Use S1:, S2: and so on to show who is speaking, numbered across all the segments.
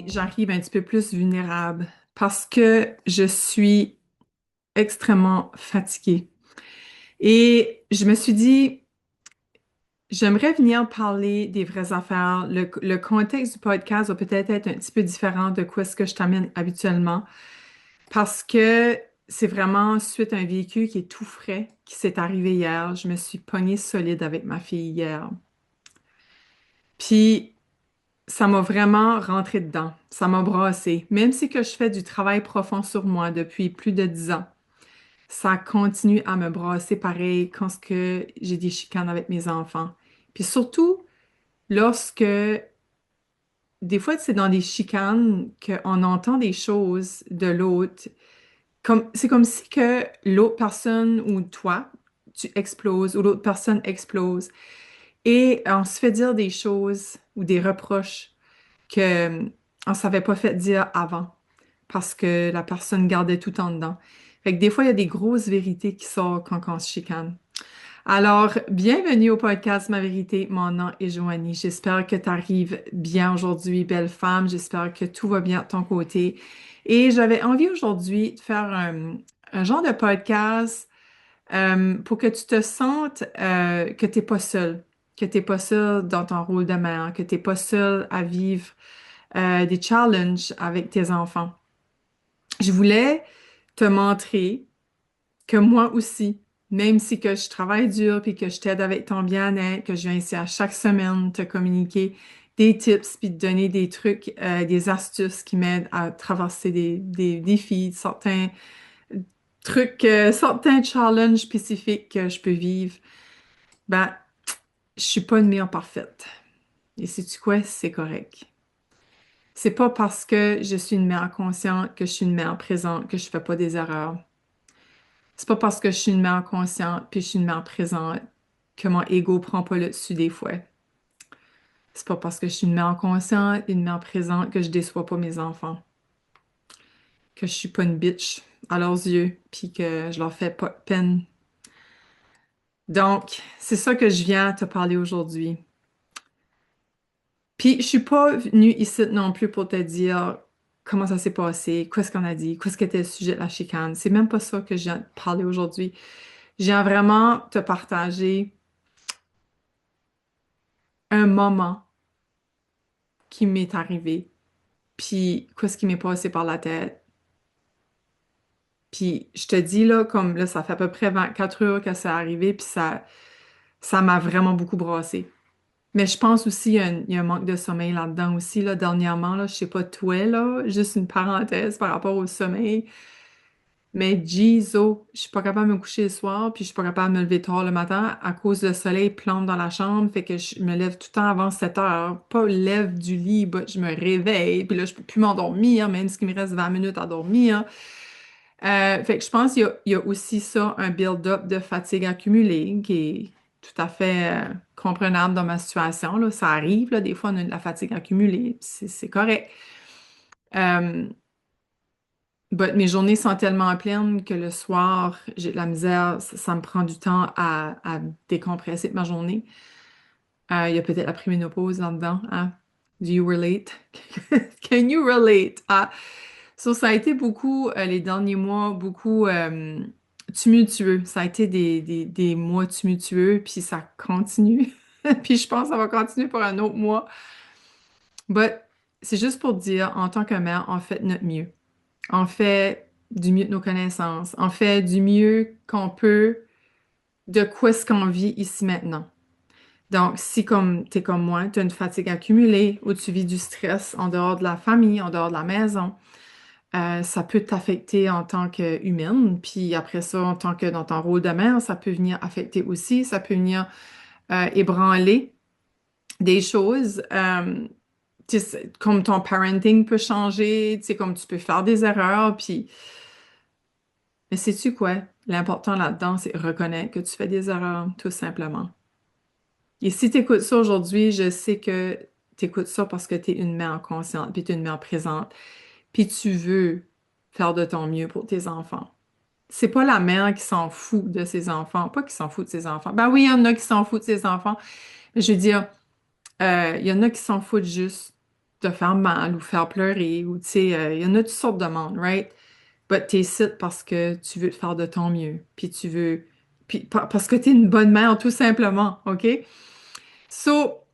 S1: j'arrive un petit peu plus vulnérable parce que je suis extrêmement fatiguée. Et je me suis dit, j'aimerais venir parler des vraies affaires. Le contexte du podcast va peut-être être un petit peu différent de quoi est-ce que je t'amène habituellement parce que c'est vraiment suite à un vécu qui est tout frais, qui s'est arrivé hier. Je me suis pognée solide avec ma fille hier. Puis, ça m'a vraiment rentré dedans. Ça m'a brassé. Même si que je fais du travail profond sur moi depuis plus de 10 ans, ça continue à me brasser pareil quand ce que j'ai des chicanes avec mes enfants. Puis surtout, lorsque des fois c'est dans des chicanes qu'on entend des choses de l'autre, c'est comme si que l'autre personne ou toi, tu exploses ou l'autre personne explose. Et on se fait dire des choses ou des reproches que on s'avait pas fait dire avant parce que la personne gardait tout en dedans. Fait que des fois, il y a des grosses vérités qui sortent quand on se chicane. Alors, bienvenue au podcast Ma Vérité. Mon nom est Joanie. J'espère que tu arrives bien aujourd'hui, belle femme. J'espère que tout va bien de ton côté. Et j'avais envie aujourd'hui de faire un genre de podcast pour que tu te sentes que tu n'es pas seule, que tu n'es pas seule dans ton rôle de mère, que tu n'es pas seule à vivre des challenges avec tes enfants. Je voulais te montrer que moi aussi, même si que je travaille dur puis que je t'aide avec ton bien-être, que je viens ici à chaque semaine te communiquer des tips puis te donner des trucs, des astuces qui m'aident à traverser des défis, certains trucs, certains challenges spécifiques que je peux vivre, ben, je suis pas une mère parfaite. Et sais-tu quoi? C'est correct. C'est pas parce que je suis une mère consciente que je suis une mère présente que je fais pas des erreurs. C'est pas parce que je suis une mère consciente puis je suis une mère présente que mon ego prend pas le dessus des fois. C'est pas parce que je suis une mère consciente et une mère présente que je déçois pas mes enfants, que je suis pas une bitch à leurs yeux puis que je leur fais pas de peine. Donc, c'est ça que je viens te parler aujourd'hui. Puis, je suis pas venue ici non plus pour te dire comment ça s'est passé, qu'est-ce qu'on a dit, qu'est-ce qui était le sujet de la chicane. C'est même pas ça que je viens de parler aujourd'hui. Je viens vraiment te partager un moment qui m'est arrivé, puis qu'est-ce qui m'est passé par la tête. Puis, je te dis là, comme là, ça fait à peu près 24 heures que c'est arrivé, puis ça m'a vraiment beaucoup brassé. Mais je pense aussi il y a un manque de sommeil là-dedans aussi, là, dernièrement, là, je sais pas toi, là, juste une parenthèse par rapport au sommeil, mais Jizo, je suis pas capable de me coucher le soir, puis je suis pas capable de me lever tard le matin à cause le soleil plombe dans la chambre, fait que je me lève tout le temps avant 7 heures, pas lève du lit, je me réveille, puis là, je peux plus m'endormir, même s'il me reste 20 minutes à dormir. Fait que je pense qu'il y a aussi ça, un build-up de fatigue accumulée qui est tout à fait comprenable dans ma situation, là. Ça arrive, là, des fois, on a de la fatigue accumulée, puis c'est correct. Euh, mes journées sont tellement pleines que le soir, j'ai de la misère, ça me prend du temps à décompresser de ma journée. Il y a peut-être la préménopause là-dedans, hein? Do you relate? Can you relate? Ah, ça a été beaucoup, les derniers mois, beaucoup tumultueux. Ça a été des mois tumultueux, puis ça continue. Puis je pense que ça va continuer pour un autre mois. But c'est juste pour dire, en tant que mère, on fait de notre mieux. On fait du mieux de nos connaissances. On fait du mieux qu'on peut de quoi ce qu'on vit ici maintenant. Donc, si comme t'es comme moi, tu as une fatigue accumulée ou tu vis du stress en dehors de la famille, en dehors de la maison, ça peut t'affecter en tant qu'humaine. Puis après ça, en tant que dans ton rôle de mère, ça peut venir affecter aussi, ça peut venir ébranler des choses. Tu sais, comme ton parenting peut changer, tu sais, comme tu peux faire des erreurs, puis mais sais-tu quoi? L'important là-dedans, c'est reconnaître que tu fais des erreurs, tout simplement. Et si tu écoutes ça aujourd'hui, je sais que tu écoutes ça parce que tu es une mère consciente, puis tu es une mère présente, puis tu veux faire de ton mieux pour tes enfants. C'est pas la mère qui s'en fout de ses enfants, pas qui s'en fout de ses enfants. Ben oui, il y en a qui s'en foutent de ses enfants, mais je veux dire, il y en a qui s'en foutent juste. te faire mal ou faire pleurer ou, tu sais, il y en a toutes sortes de monde, right? But t'es ici parce que tu veux te faire de ton mieux, puis tu veux, puis parce que t'es une bonne mère, tout simplement, OK? So,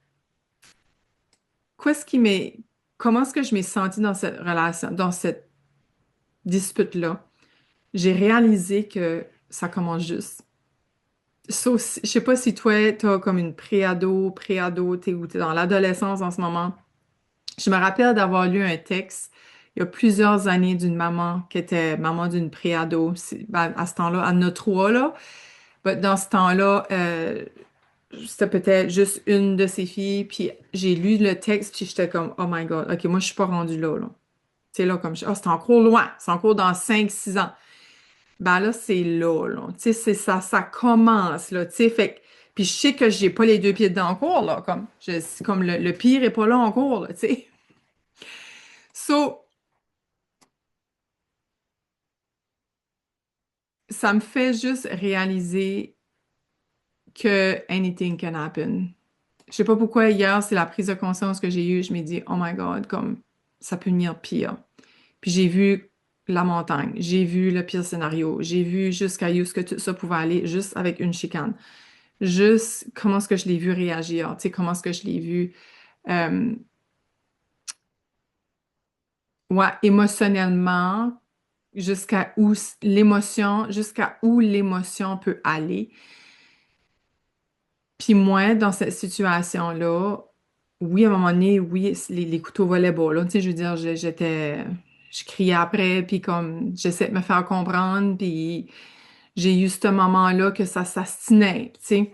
S1: qu'est-ce qui m'est, comment est-ce que je m'ai sentie dans cette relation, dans cette dispute-là? J'ai réalisé que ça commence juste. So, je sais pas si toi, t'as comme une pré-ado, t'es ou t'es dans l'adolescence en ce moment. Je me rappelle d'avoir lu un texte il y a plusieurs années d'une maman qui était maman d'une préado. Ben, à ce temps-là, à notre trois, là. Ben, dans ce temps-là, c'était peut-être juste une de ses filles. Puis j'ai lu le texte, puis j'étais comme, oh my God, OK, moi, je suis pas rendue là, là. Tu sais, là, comme, oh, c'est encore loin. C'est encore dans 5, 6 ans. Ben là, c'est là, là. Tu sais, c'est ça, ça commence, là. Tu sais, fait que, puis je sais que j'ai pas les deux pieds dedans encore, là. Comme, comme le pire est pas là encore, là, tu sais. So, ça me fait juste réaliser que anything can happen. Je sais pas pourquoi hier, c'est la prise de conscience que j'ai eue. Je me dis, oh my God, comme ça peut venir pire. Puis j'ai vu la montagne, j'ai vu le pire scénario, j'ai vu jusqu'à où ce que tout ça pouvait aller juste avec une chicane. Juste comment est-ce que je l'ai vu réagir, tu sais, comment est-ce que je l'ai vu, euh, ouais, émotionnellement, jusqu'à où l'émotion peut aller. Puis moi, dans cette situation-là, oui, à un moment donné, oui, les couteaux volaient bas, là. Tu sais, je veux dire, je criais après, puis comme, j'essaie de me faire comprendre, puis j'ai eu ce moment-là que ça s'astinait, tu sais.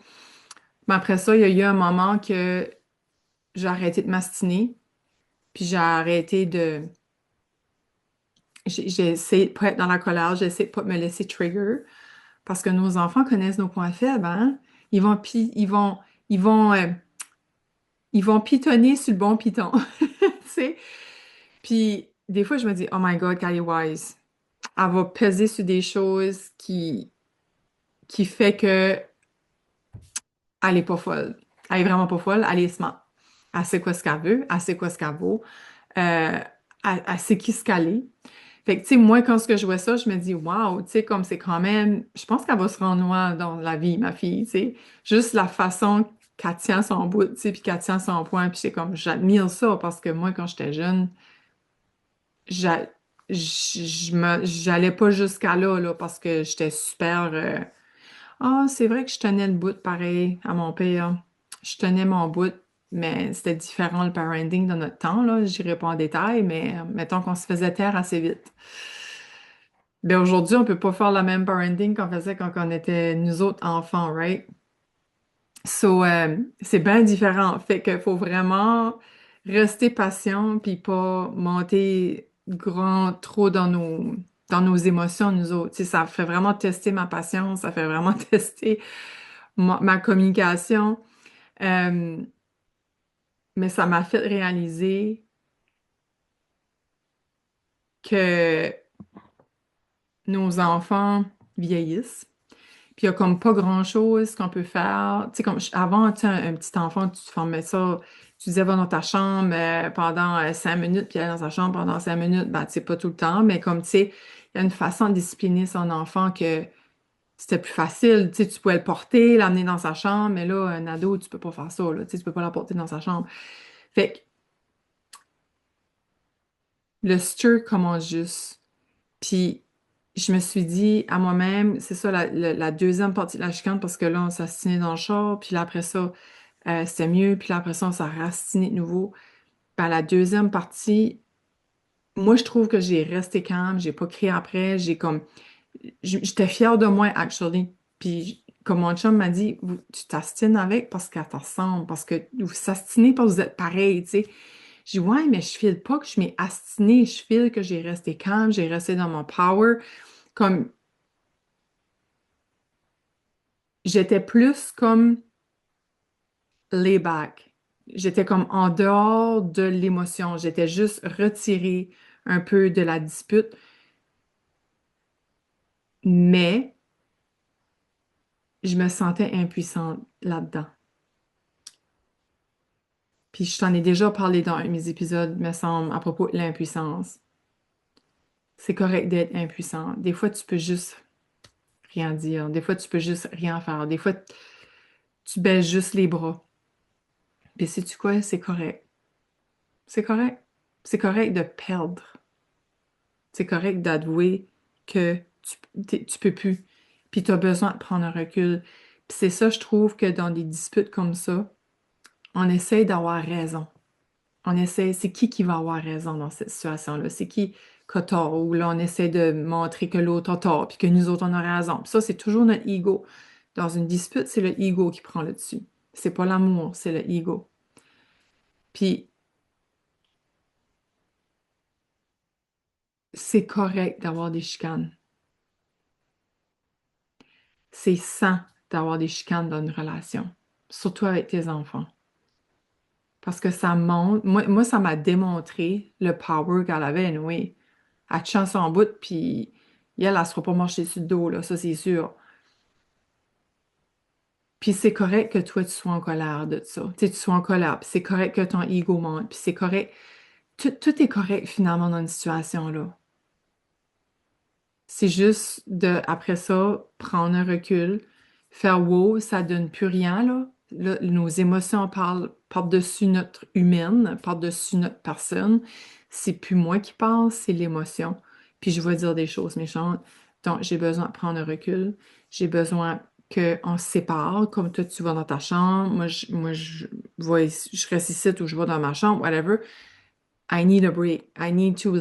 S1: Mais après ça, il y a eu un moment que j'ai arrêté de m'astiner, puis j'ai arrêté de... J'ai essayé de pas être dans la colère, j'ai essayé de pas me laisser trigger, parce que nos enfants connaissent nos points faibles, hein. Ils vont, ils vont, ils vont pitonner sur le bon piton, tu sais. Puis des fois, je me dis, oh my God, Kylie Wise, elle va peser sur des choses qui fait que elle est pas folle. Elle est vraiment pas folle, elle est smart. Elle sait quoi ce qu'elle veut, elle sait quoi ce qu'elle vaut, elle sait qui ce qu'elle est. Fait que, tu sais, moi, quand ce que je vois ça, je me dis, wow, tu sais, comme c'est quand même, je pense qu'elle va se rendre loin dans la vie, ma fille, tu sais. Juste la façon qu'elle tient son bout, tu sais, puis qu'elle tient son point, puis c'est comme, j'admire ça parce que moi, quand j'étais jeune, j'a- j'allais pas jusqu'à là, là, parce que j'étais super, ah, c'est vrai que je tenais le bout pareil à mon père. Je tenais mon bout, mais c'était différent le parenting dans notre temps, là. J'irai pas en détail, mais mettons qu'on se faisait taire assez vite. Ben aujourd'hui, on peut pas faire la même parenting qu'on faisait quand on était nous autres enfants, right? So, c'est bien différent. Fait qu'il faut vraiment rester patient puis pas monter grand trop dans nos émotions, nous autres. Tu sais, ça fait vraiment tester ma patience, ça fait vraiment tester ma communication. Euh, mais ça m'a fait réaliser que nos enfants vieillissent. Puis il y a comme pas grand-chose qu'on peut faire. Tu sais, comme avant, tu sais, un petit enfant, tu te formais ça, tu disais va dans ta chambre pendant 5 minutes, puis aller dans sa chambre pendant 5 minutes. Ben, tu sais, pas tout le temps, mais comme tu sais, il y a une façon de discipliner son enfant que c'était plus facile. Tu sais, tu pouvais le porter, l'amener dans sa chambre, mais là, un ado, tu peux pas faire ça, là. Tu sais, tu peux pas la porter dans sa chambre. Fait que le stir commence juste. Puis je me suis dit à moi-même, c'est ça la deuxième partie de la chicane, parce que là, on s'astinait dans le char, puis là, après ça, c'était mieux, puis là, après ça, on s'est rastiné de nouveau. Ben, la deuxième partie, moi, je trouve que j'ai resté calme, j'ai pas crié après, j'ai comme, j'étais fière de moi, actually. Puis, comme mon chum m'a dit, tu t'astines avec parce qu'elle te ressemble, parce que vous s'astinez parce que vous êtes pareil, tu sais. J'ai dit, ouais, mais je file pas que je m'ai astinée, je file que j'ai resté calme, j'ai resté dans mon power. Comme, j'étais plus comme lay back. J'étais comme en dehors de l'émotion. J'étais juste retirée un peu de la dispute, mais je me sentais impuissante là-dedans. Puis je t'en ai déjà parlé dans un de mes épisodes, me semble, à propos de l'impuissance. C'est correct d'être impuissant. Des fois, tu peux juste rien dire. Des fois, tu peux juste rien faire. Des fois, tu baisses juste les bras. Puis sais-tu quoi? C'est correct. C'est correct. C'est correct de perdre. C'est correct d'avouer que tu peux plus. Puis tu as besoin de prendre un recul. Puis c'est ça, je trouve que dans des disputes comme ça, on essaye d'avoir raison. On essaie, c'est qui va avoir raison dans cette situation-là? C'est qui a tort? Ou là, on essaie de montrer que l'autre a tort, puis que nous autres, on a raison. Puis ça, c'est toujours notre ego. Dans une dispute, c'est le ego qui prend le dessus. C'est pas l'amour, c'est le ego. Puis c'est correct d'avoir des chicanes. C'est sain d'avoir des chicanes dans une relation, surtout avec tes enfants. Parce que ça montre, moi ça m'a démontré le power qu'elle avait, oui. Elle te chante son bout, puis elle sera pas marcher sur le dos, là, ça c'est sûr. Puis c'est correct que toi, tu sois en colère de ça. Tu sais, tu sois en colère, puis c'est correct que ton ego monte, puis c'est correct. Tout est correct finalement dans une situation-là. C'est juste de, après ça, prendre un recul, faire wow, ça donne plus rien, là. Là, nos émotions parlent par-dessus notre humaine, par-dessus notre personne. C'est plus moi qui pense, c'est l'émotion. Puis je vais dire des choses méchantes. Donc, j'ai besoin de prendre un recul. J'ai besoin qu'on se sépare, comme toi, tu vas dans ta chambre. Je reste ici ou je vais dans ma chambre, whatever. I need a break. I need to,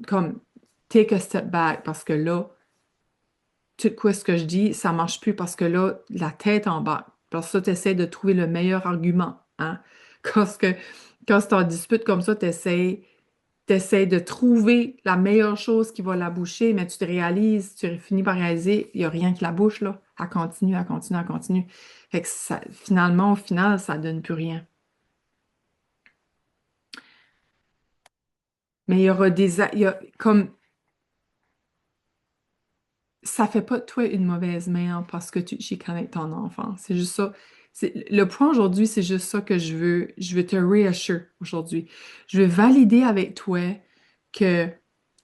S1: comme, take a step back parce que là, tout quoi ce que je dis, ça marche plus parce que là, la tête en bas. Parce que tu essaies de trouver le meilleur argument, hein. Quand, ce que, quand c'est en dispute comme ça, tu essaies de trouver la meilleure chose qui va la boucher, mais tu te réalises, tu finis par réaliser, il n'y a rien qui la bouche, là. Elle continue, elle continue, elle continue. Fait que ça, finalement, au final, ça donne plus rien. Mais il y aura il y a, comme ça fait pas de toi une mauvaise mère parce que tu chicanes avec ton enfant. C'est juste ça. Le point aujourd'hui, c'est juste ça que je veux. Je veux te reassure aujourd'hui. Je veux valider avec toi que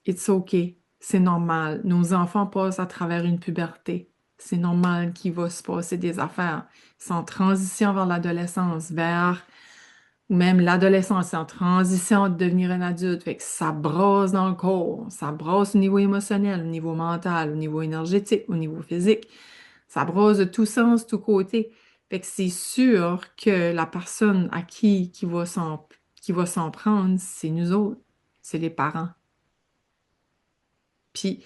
S1: it's okay. C'est normal. Nos enfants passent à travers une puberté. C'est normal qu'il va se passer des affaires. C'est en transition vers l'adolescence, vers ou même l'adolescence, c'est en transition de devenir un adulte. Fait que ça brasse dans le corps. Ça brasse au niveau émotionnel, au niveau mental, au niveau énergétique, au niveau physique. Ça brasse de tous sens, tous côtés. Fait que c'est sûr que la personne à qui va s'en prendre, c'est nous autres. C'est les parents. Puis,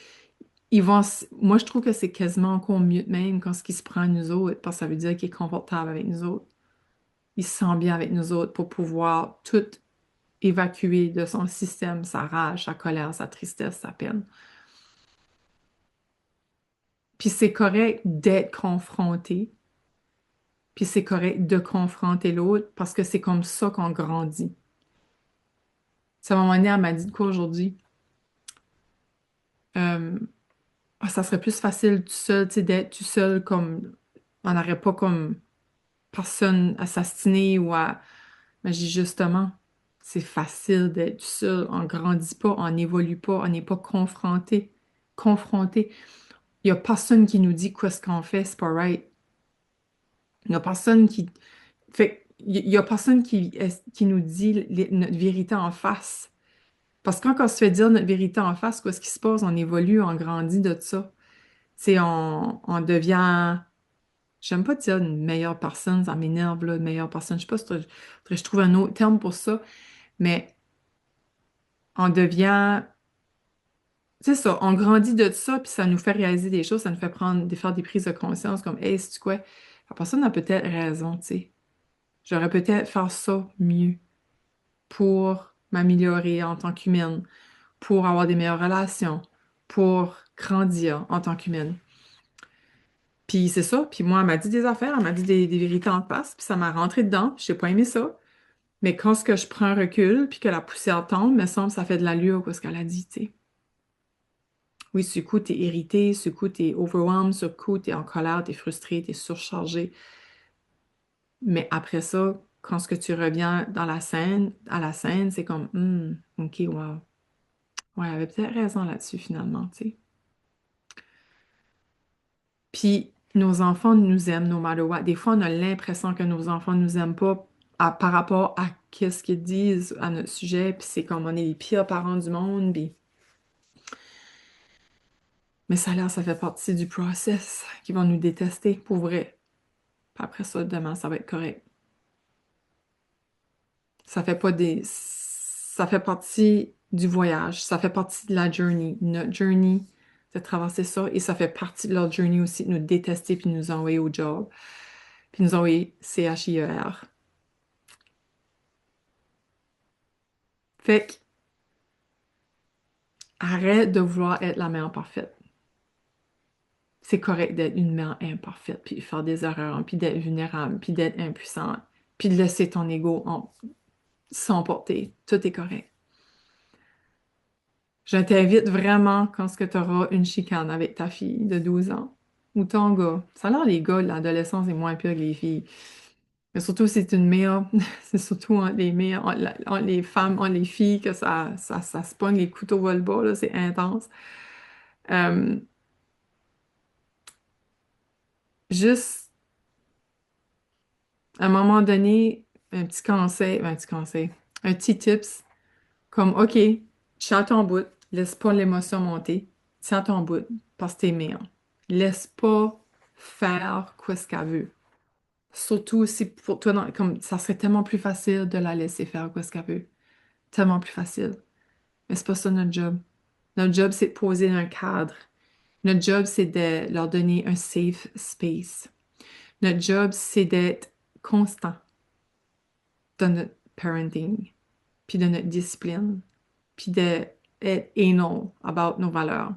S1: moi, je trouve que c'est quasiment encore mieux de même quand ce qui se prend à nous autres, parce que ça veut dire qu'il est confortable avec nous autres. Il se sent bien avec nous autres pour pouvoir tout évacuer de son système sa rage, sa colère, sa tristesse, sa peine. Puis c'est correct d'être confronté, puis c'est correct de confronter l'autre parce que c'est comme ça qu'on grandit. Ça, à un moment donné, elle m'a dit de quoi aujourd'hui? Euh, ça serait plus facile tout seul, tu sais, d'être tout seul comme on n'aurait pas comme personne à s'astiner ou à. Mais j'ai dit, justement, c'est facile d'être tout seul. On grandit pas, on n'évolue pas, on n'est pas confronté. Confronté. Il n'y a personne qui nous dit quoi ce qu'on fait, c'est pas right. Il n'y a personne qui. Fait, il y a personne qui nous dit notre vérité en face. Parce que quand on se fait dire notre vérité en face, quoi ce qui se passe, on évolue, on grandit de ça. Tu sais, on devient. J'aime pas dire une meilleure personne, ça m'énerve, là, une meilleure personne. Je sais pas si je trouve un autre terme pour ça, mais on devient. C'est ça, on grandit de ça, puis ça nous fait réaliser des choses, ça nous fait faire des prises de conscience comme, hey, c'est quoi? La personne a peut-être raison, tu sais. J'aurais peut-être faire ça mieux pour m'améliorer en tant qu'humaine, pour avoir des meilleures relations, pour grandir en tant qu'humaine. Puis c'est ça, puis moi, elle m'a dit des affaires, elle m'a dit des vérités en face, puis ça m'a rentré dedans, puis j'ai pas aimé ça. Mais quand ce que je prends un recul, puis que la poussière tombe, me semble que ça fait de l'allure, quoi, ce qu'elle a dit, tu sais. Oui, sur le coup, t'es irrité, sur le coup, t'es overwhelmed, sur le coup, t'es en colère, t'es frustré, t'es surchargé. Mais après ça, quand ce que tu reviens dans la scène, à la scène, c'est comme, OK, wow. Ouais, elle avait peut-être raison là-dessus, finalement, tu sais. Puis, nos enfants nous aiment, no matter what. Des fois, on a l'impression que nos enfants nous aiment pas par rapport à qu'est-ce qu'ils disent à notre sujet, puis c'est comme on est les pires parents du monde, mais ça a l'air, ça fait partie du process qu'ils vont nous détester, pour vrai. Puis après ça, demain, ça va être correct. Ça fait pas des... Ça fait partie du voyage, ça fait partie de la journey, notre journey de traverser ça, et ça fait partie de leur journey aussi de nous détester puis de nous envoyer au job, puis nous envoyer CHIER. Fait que arrête de vouloir être la mère parfaite. C'est correct d'être une mère imparfaite, puis de faire des erreurs, puis d'être vulnérable, puis d'être impuissante, puis de laisser ton ego s'emporter. Tout est correct. Je t'invite vraiment quand ce que tu auras une chicane avec ta fille de 12 ans ou ton gars. Ça a l'air, les gars, l'adolescence est moins pire que les filles. Mais surtout, c'est une mère, c'est surtout entre les mères, entre les femmes, entre les filles que ça se pogne, les couteaux volent bas, là, c'est intense. Euh, juste, à un moment donné, un petit conseil, un petit tips, comme, OK, tiens ton bout, laisse pas l'émotion monter, tiens ton bout, parce que t'es mère. Laisse pas faire quoi ce qu'elle veut. Surtout si pour toi, comme ça serait tellement plus facile de la laisser faire quoi ce qu'elle veut. Tellement plus facile. Mais c'est pas ça notre job. Notre job, c'est de poser un cadre. Notre job, c'est de leur donner un safe space. Notre job, c'est d'être constant dans notre parenting, puis de notre discipline, puis d'être anal about nos valeurs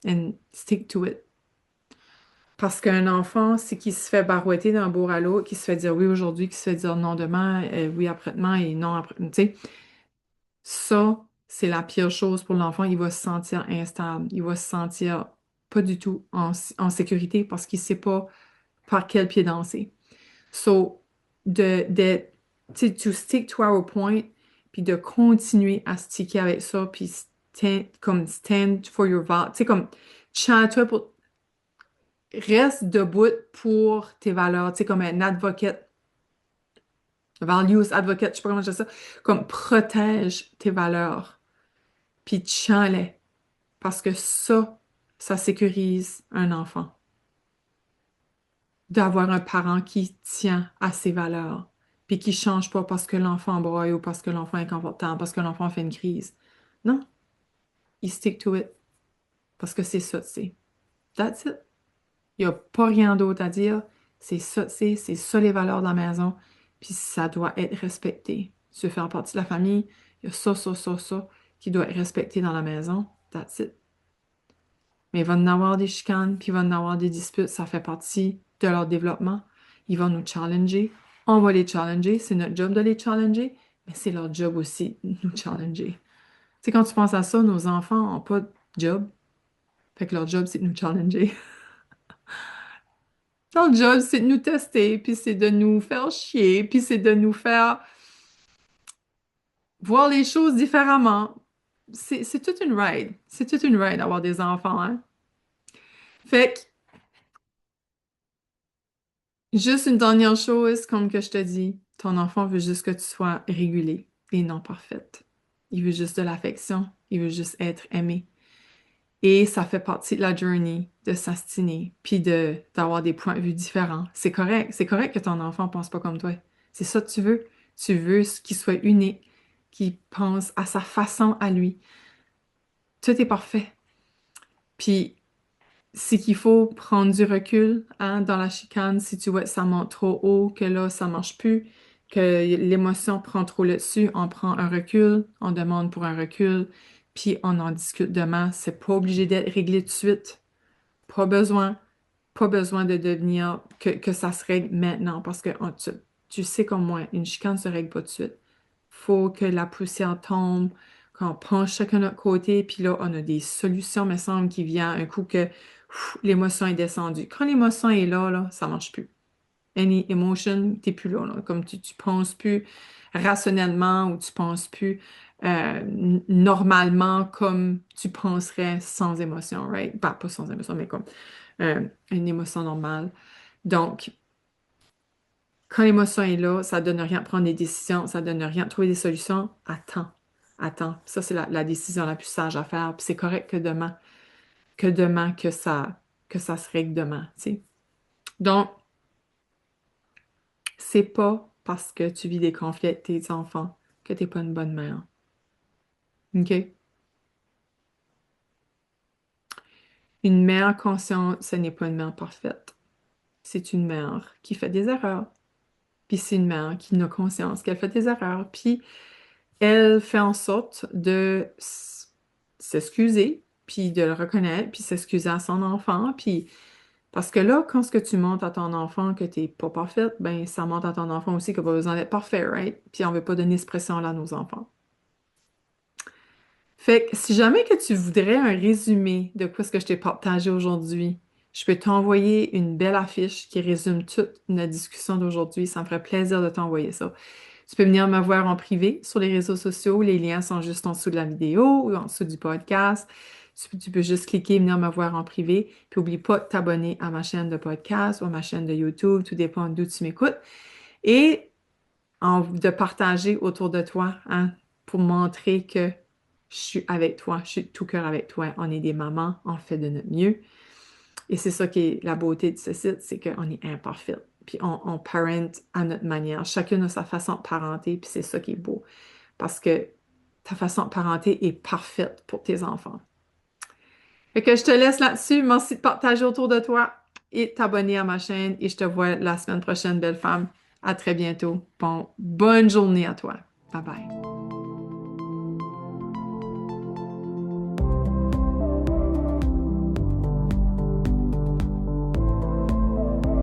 S1: and stick to it. Parce qu'un enfant, c'est qui se fait barouetter d'un bout à l'autre, qui se fait dire oui aujourd'hui, qui se fait dire non demain, oui après-demain et non après. Tu sais, ça, c'est la pire chose pour l'enfant. Il va se sentir instable. Il va se sentir pas du tout en sécurité parce qu'il sait pas par quel pied danser. So, tu sais, to stick to our point, puis de continuer à sticker avec ça, puis comme stand for your value. Tu sais, comme, tiens-toi pour, reste debout pour tes valeurs, tu sais, comme un advocate, values advocate, je sais pas comment je dis ça, comme protège tes valeurs, puis tiens-les, parce que ça sécurise un enfant, d'avoir un parent qui tient à ses valeurs, puis qui change pas parce que l'enfant broye ou parce que l'enfant est inconfortable, parce que l'enfant fait une crise. Non, il stick to it, parce que c'est ça, c'est. That's it. Il n'y a pas rien d'autre à dire. C'est ça, c'est ça les valeurs de la maison. Puis ça doit être respecté. Tu veux faire partie de la famille, il y a ça qui doit être respecté dans la maison. That's it. Mais il va y en avoir des chicanes, puis il va y en avoir des disputes. Ça fait partie de leur développement. Ils vont nous challenger. On va les challenger. C'est notre job de les challenger, mais c'est leur job aussi de nous challenger. Tu sais, quand tu penses à ça, nos enfants n'ont pas de job. Fait que leur job, c'est de nous challenger. Notre job, c'est de nous tester, puis c'est de nous faire chier, puis c'est de nous faire voir les choses différemment. C'est toute une ride. C'est toute une ride d'avoir des enfants, hein. Fait que, juste une dernière chose, comme que je te dis, ton enfant veut juste que tu sois régulé et non parfaite. Il veut juste de l'affection. Il veut juste être aimé. Et ça fait partie de la journey de s'astiner, puis d'avoir des points de vue différents. C'est correct. C'est correct que ton enfant pense pas comme toi. C'est ça que tu veux. Tu veux qu'il soit unique, qu'il pense à sa façon à lui. Tout est parfait. Puis, c'est qu'il faut prendre du recul, hein, dans la chicane. Si tu vois que ça monte trop haut, que là, ça marche plus, que l'émotion prend trop le dessus, on prend un recul, on demande pour un recul, puis on en discute demain. C'est pas obligé d'être réglé tout de suite. Pas besoin, pas besoin de devenir que ça se règle maintenant parce que tu sais comme moi, une chicane se règle pas tout de suite. Faut que la poussière tombe, qu'on penche chacun de notre côté, puis là, on a des solutions, me semble, qui viennent un coup que l'émotion est descendue. Quand l'émotion est là, ça marche plus. any emotion, t'es plus là, là. Comme tu penses plus rationnellement ou tu penses plus normalement comme tu penserais sans émotion, right? Pas sans émotion, mais comme une émotion normale. Donc, quand l'émotion est là, ça donne rien de prendre des décisions, ça donne rien de trouver des solutions. Attends, attends. Ça, c'est la décision la plus sage à faire. Puis c'est correct que demain, que ça se règle demain, tu sais. Donc, c'est pas parce que tu vis des conflits avec tes enfants que t'es pas une bonne mère. OK? Une mère consciente, ce n'est pas une mère parfaite. C'est une mère qui fait des erreurs. Puis c'est une mère qui a conscience qu'elle fait des erreurs. Puis elle fait en sorte de s'excuser, puis de le reconnaître, puis s'excuser à son enfant. Puis parce que là, quand ce que tu montres à ton enfant que t'es pas parfaite, ben ça montre à ton enfant aussi qu'il n'a pas besoin d'être parfait, right? Puis on veut pas donner cette pression-là à nos enfants. Fait que si jamais que tu voudrais un résumé de quoi ce que je t'ai partagé aujourd'hui, je peux t'envoyer une belle affiche qui résume toute notre discussion d'aujourd'hui. Ça me ferait plaisir de t'envoyer ça. Tu peux venir me voir en privé sur les réseaux sociaux. Les liens sont juste en dessous de la vidéo ou en dessous du podcast. Tu peux juste cliquer, venir me voir en privé. Puis n'oublie pas de t'abonner à ma chaîne de podcast ou à ma chaîne de YouTube. Tout dépend d'où tu m'écoutes. Et de partager autour de toi, hein, pour montrer que je suis avec toi, je suis de tout cœur avec toi. On est des mamans, on fait de notre mieux. Et c'est ça qui est la beauté de ce site, c'est qu'on est imparfait. Puis on parent à notre manière. Chacune a sa façon de parenter, puis c'est ça qui est beau. Parce que ta façon de parenter est parfaite pour tes enfants. Fait que je te laisse là-dessus. Merci de partager autour de toi et t'abonner à ma chaîne. Et je te vois la semaine prochaine, belle femme. À très bientôt. Bonne journée à toi. Bye bye.